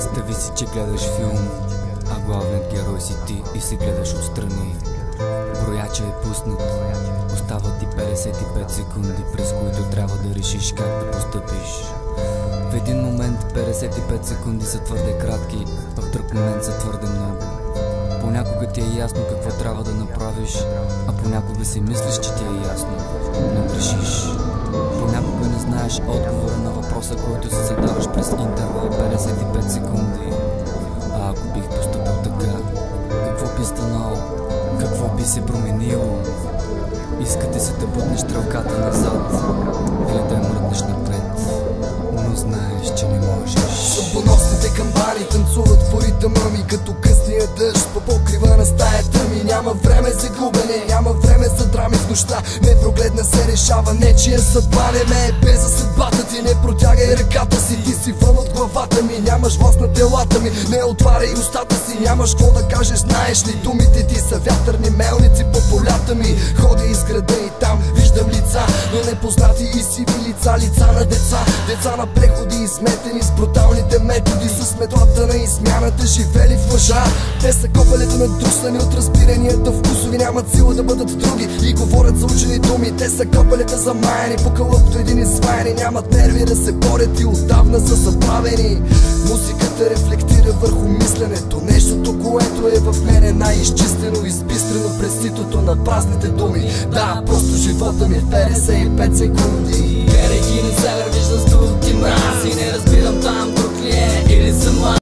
Представи си, че гледаш филм, а главният герой си ти и се гледаш отстрани. Брояча е пуснат, остават ти 55 секунди, през които трябва да решиш как да постъпиш. В един момент 55 секунди са твърде кратки, а в друг момент са твърде много. Понякога ти е ясно какво трябва да направиш, а понякога си мислиш, че ти е ясно, но грешиш. Понякога не знаеш отговора на въпроса, който се задаваш през интервал 55 секунди. А ако бих поступил така, какво би станало? Какво би се променило? Искате се да бутнеш стрелката назад или да я мръднеш напред, но знаеш, че не можеш. Съдбоносните камбани танцуват по ритъма ми, като късния дъжд по покрива на стаята ми. Няма време за губене, няма време за драми в нощта. Непрогледна се решава нечия съдба. Не ме е без за съдбата ти, не протягай ръката си. Ти си вън от главата ми, нямаш власт на телата ми. Не отваряй устата си, нямаш какво да кажеш, знаеш ли? Думите ти са вятърни мелници по полята ми. Ходя из града и там виждам лица, но непознати и сиви лица. Лица на деца, деца на преходи, изметени с бруталните методи, с метлата на измяната, живели в лъжа. Те са копалето надруснани от разбиранията вкусови, нямат сила да бъдат други и говорят за учени думи. Те са копалета замаяни по кълъпто един изваяни, нямат нерви да се борят и отдавна са забравени. Музиката рефлектира върху мисленето, нещото, което е в мене най-изчистено, избистрено през ситото на празните думи. Да, просто живота ми в 55 секунди. Гледайки на север виждам студки мраз и не разбирам там друг ли е или съм аз.